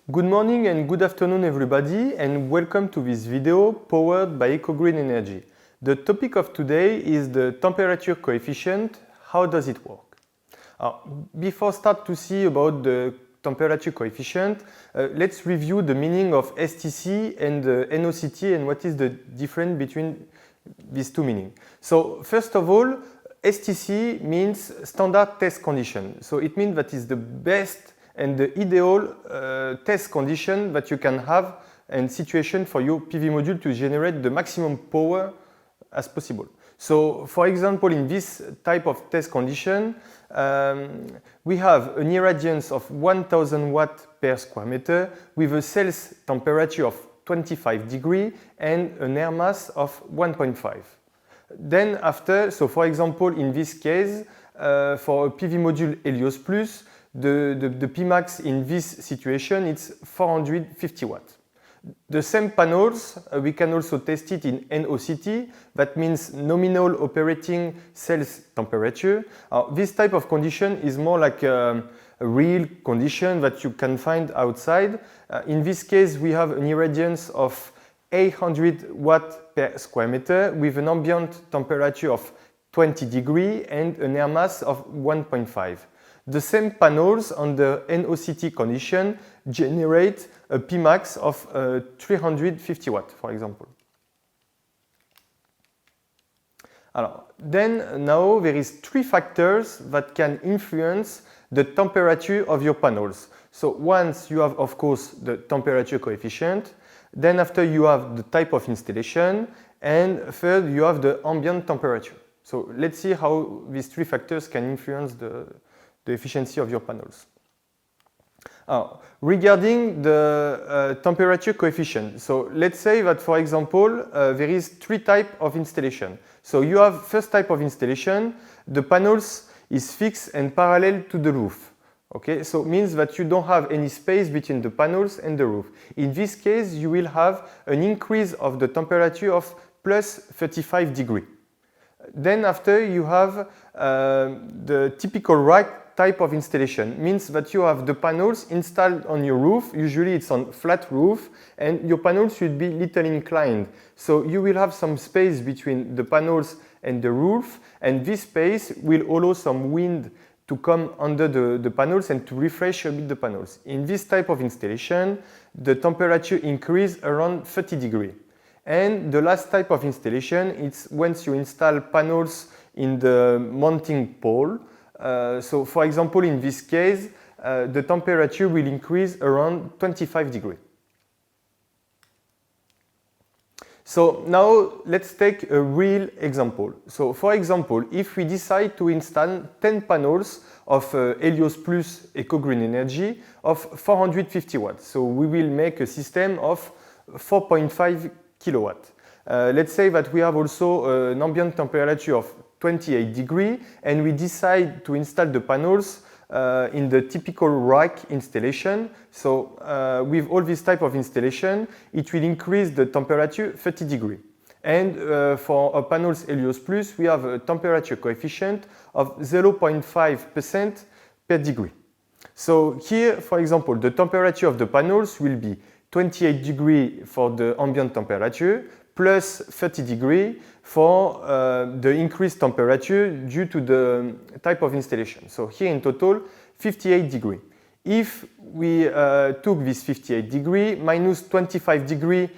Good morning and good afternoon everybody, and welcome to this video powered by EcoGreen Energy. The topic of today is the temperature coefficient. How does it work? Before start to see about the temperature coefficient, let's review the meaning of STC and NOCT and what is the difference between these two meanings. So first of all, STC means standard test condition. So it means that is the best and the ideal test condition that you can have and situation for your PV module to generate the maximum power as possible. So for example, in this type of test condition, we have an irradiance of 1000 watts per square meter with a cells temperature of 25 degrees and an air mass of 1.5. Then after, so for example, in this case, for a PV module Helios Plus, the Pmax in this situation is 450 watts. The same panels, we can also test it in NOCT, that means nominal operating cells temperature. This type of condition is more like a real condition that you can find outside. In this case, we have an irradiance of 800 watts per square meter with an ambient temperature of 20 degrees and an air mass of 1.5. The same panels on the NOCT condition generate a Pmax of 350 watts, for example. Then now there is three factors that can influence the temperature of your panels. So once you have, of course, the temperature coefficient, then after you have the type of installation, and third you have the ambient temperature. So let's see how these three factors can influence the efficiency of your panels. Regarding the temperature coefficient, so let's say that, for example, there is three types of installation. So you have first type of installation, the panels is fixed and parallel to the roof. Okay, so it means that you don't have any space between the panels and the roof. In this case, you will have an increase of the temperature of plus 35 degrees. Then after you have the typical rack type of installation, means that you have the panels installed on your roof. Usually it's on flat roof and your panels should be little inclined. So you will have some space between the panels and the roof, and this space will allow some wind to come under the panels and to refresh a bit the panels. In this type of installation, the temperature increase around 30 degrees. And the last type of installation, it's once you install panels in the mounting pole. So for example, in this case, the temperature will increase around 25 degrees. So now let's take a real example. So for example, if we decide to install 10 panels of Helios Plus EcoGreen Energy of 450 watts. So we will make a system of 4.5 kilowatts. Let's say that we have also an ambient temperature of 28 degrees and we decide to install the panels in the typical rack installation. So with all this type of installation, it will increase the temperature 30 degrees. And for our panels Helios Plus, we have a temperature coefficient of 0.5% per degree. So here, for example, the temperature of the panels will be 28 degrees for the ambient temperature, plus 30 degrees for the increased temperature due to the type of installation. So here in total, 58 degrees. If we took this 58 degrees minus 25 degrees,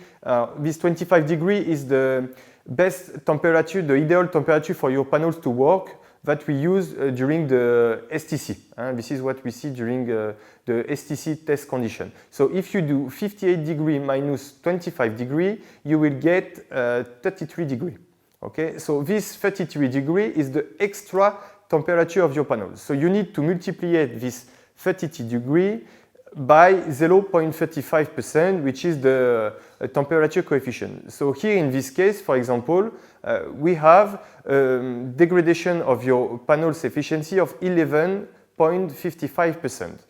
this 25 degrees is the best temperature, the ideal temperature for your panels to work that we use during the STC. This is what we see during the STC test condition. So if you do 58 degrees minus 25 degrees, you will get 33 degrees. Okay, so this 33 degrees is the extra temperature of your panels. So you need to multiply this 32 degrees by 0.35%, which is the temperature coefficient. So here in this case, for example, we have degradation of your panel's efficiency of 11.55%.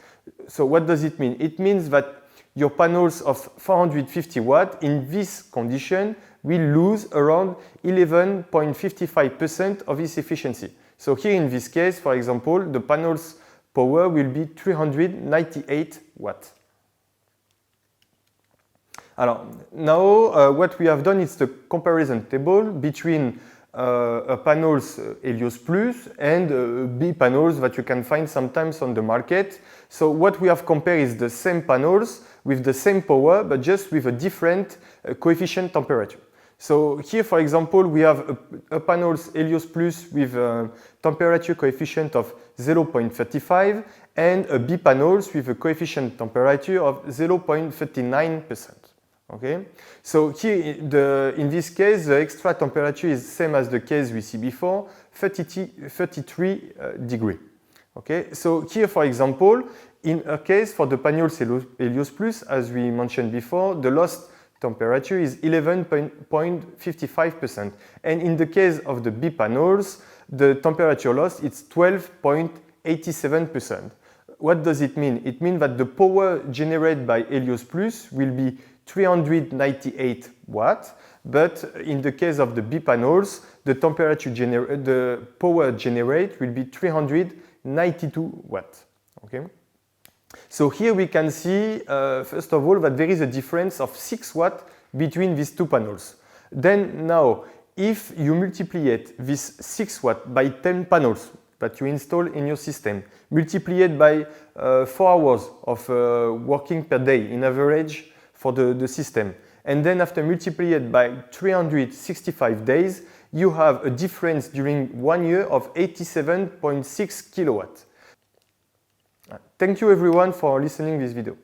So what does it mean? It means that your panels of 450 watts in this condition will lose around 11.55% of its efficiency. So here in this case, for example, the panel's power will be 398 watts. Alors, now what we have done is the comparison table between a panels Helios Plus and B panels that you can find sometimes on the market. So what we have compared is the same panels with the same power, but just with a different coefficient temperature. So here, for example, we have a panels Helios Plus with a temperature coefficient of 0.35 and a B panels with a coefficient temperature of 0.39%. Okay, so here in this case the extra temperature is same as the case we see before, 33 degree. Okay, so here for example, in a case for the panels Helios Plus, as we mentioned before, the lost temperature is 11.55%, and in the case of the B panels, the temperature loss is 12.87%. What does it mean? It means that the power generated by Helios Plus will be 398 watts, but in the case of the B panels, the power generated will be 392 watts. Okay? So here we can see, first of all, that there is a difference of 6 watts between these two panels. Then now, if you multiply this 6 watts by 10 panels that you install in your system, multiply it by 4 hours of working per day in average for the system, and then after multiply it by 365 days, you have a difference during 1 year of 87.6 kilowatts. Thank you everyone for listening to this video.